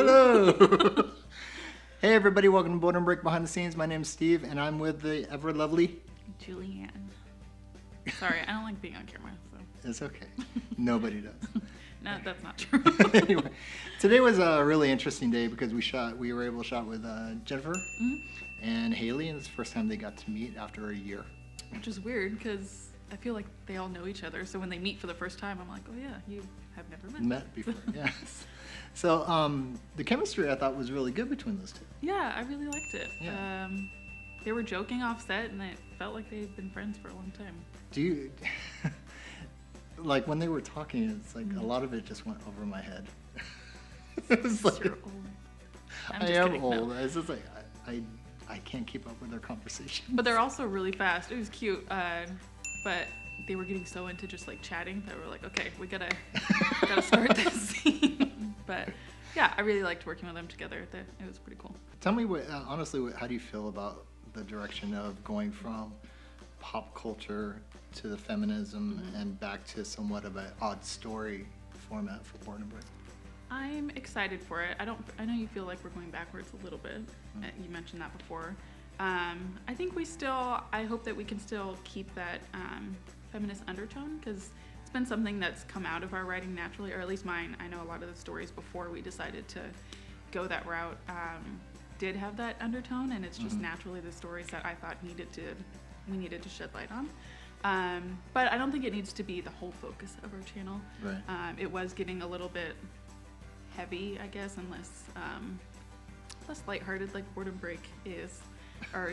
Hello. Hey everybody, welcome to BoredomBreak Behind the Scenes. My name's Steve, and I'm with the ever lovely Julieanne. Sorry, I don't like being on camera. So. It's okay. Nobody does. No, that's not true. Anyway, today was a really interesting day because we were able to shot with Jennifer and Haley, and it's the first time they got to meet after a year. Which is weird because I feel like they all know each other. So when they meet for the first time, I'm like, oh yeah, you have never met Before, yes. So the chemistry I thought was really good between those two. Yeah, I really liked it. Yeah. They were joking off set, and it felt like they'd been friends for a long time. Do you, like when they were talking, it's like a lot of it just went over my head. It was like, You're old. I am old. No. It's just like, I can't keep up with their conversation. But they're also really fast. It was cute. But they were getting so into just like chatting that we're like, okay, we gotta start this scene. But yeah, I really liked working with them together. It was pretty cool. Tell me honestly, how do you feel about the direction of going from pop culture to the feminism and back to somewhat of an odd story format for BoredomBreak? I'm excited for it. I know you feel like we're going backwards a little bit. You mentioned that before. I think I hope that we can still keep that feminist undertone, because it's been something that's come out of our writing naturally, or at least mine. I know a lot of the stories before we decided to go that route did have that undertone, and it's just naturally the stories that I thought we needed to shed light on. But I don't think it needs to be the whole focus of our channel. Right. It was getting a little bit heavy, I guess, and less lighthearted, like BoredomBreak is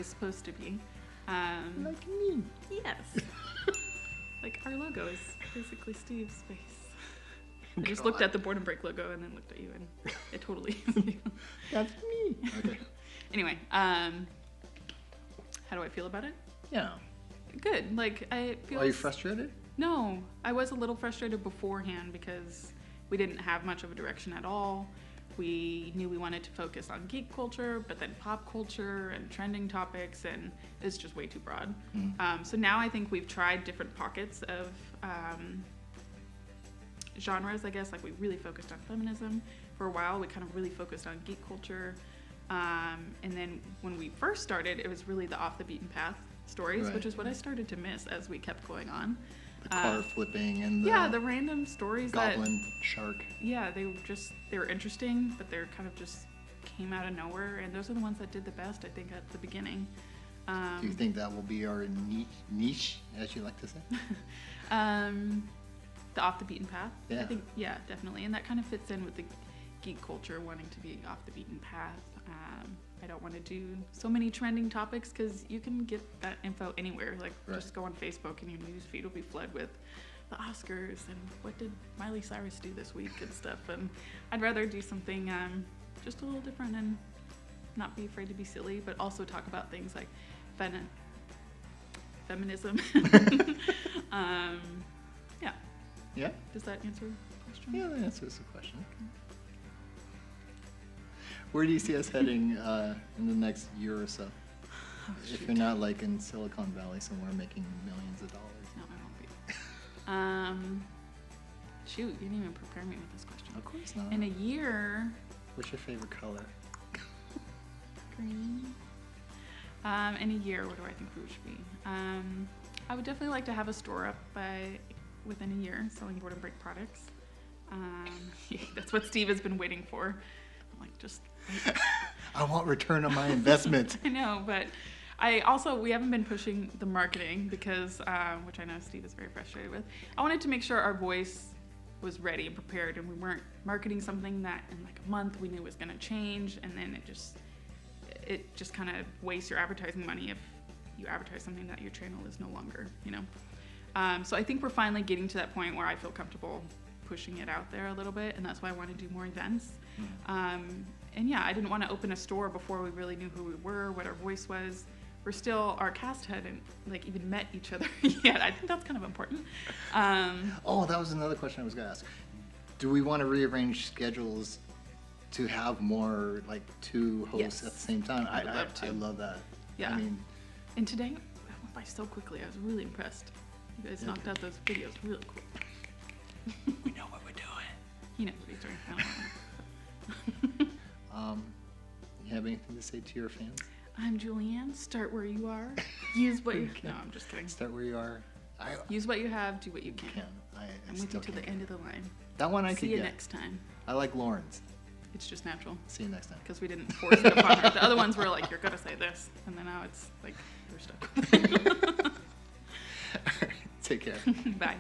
supposed to be. Like me. Yes. Like our logo is basically Steve's face. I just looked at the BoredomBreak logo and then looked at you, and it totally is you. That's me. Okay. Anyway, how do I feel about it? Yeah. Good. Like, I feel. Are you frustrated? No, I was a little frustrated beforehand because we didn't have much of a direction at all. We knew we wanted to focus on geek culture, but then pop culture and trending topics, and it's just way too broad. So now I think we've tried different pockets of genres, I guess. Like, we really focused on feminism for a while. We kind of really focused on geek culture. And then when we first started, it was really the off the beaten path stories, which is what I started to miss as we kept going on. The car flipping and the random stories goblin shark. Yeah, they were interesting, but they're kind of just came out of nowhere, and those are the ones that did the best, I think, at the beginning. Do you think that will be our niche, as you like to say? The off the beaten path. Yeah. I think, yeah, definitely, and that kind of fits in with the geek culture wanting to be off the beaten path. I don't want to do so many trending topics because you can get that info anywhere. Like, just go on Facebook and your news feed will be flooded with the Oscars and what did Miley Cyrus do this week and stuff. And I'd rather do something just a little different and not be afraid to be silly, but also talk about things like feminism. Yeah. Yeah. Does that answer the question? Yeah, that answers the question. Where do you see us heading in the next year or so? If you're not like in Silicon Valley somewhere making millions of dollars. No, I won't be. Shoot, you didn't even prepare me with this question. Of course not. In a year. What's your favorite color? Green. In a year, what do I think we should be? I would definitely like to have a store up within a year selling BoredomBreak products. That's what Steve has been waiting for. I'm like, just. I want return on my investment. I know, but we haven't been pushing the marketing because, which I know Steve is very frustrated with. I wanted to make sure our voice was ready and prepared, and we weren't marketing something that in like a month we knew was going to change, and then it just kind of wastes your advertising money if you advertise something that your channel is no longer, you know. So I think we're finally getting to that point where I feel comfortable pushing it out there a little bit, and that's why I want to do more events. And yeah, I didn't want to open a store before we really knew who we were, what our voice was. Our cast hadn't like even met each other yet. I think that's kind of important. Oh, that was another question I was gonna ask. Do we want to rearrange schedules to have more like two hosts at the same time? I love that. Yeah. I mean, and today that went by so quickly. I was really impressed. You guys knocked out those videos really quick. We know what we're doing. He knows what he's doing. You have anything to say to your fans? I'm Julieanne. Start where you are. Use what you can. No, I'm just kidding. Start where you are. Use what you have. Do what you can. I'm I'm with you to the end of the line. That one I could See you get. next time. I like Lauren's. It's just natural. See you next time. Because we didn't force it upon her. The other ones were like, you're going to say this. And then now it's like, you're stuck. Take care. Bye.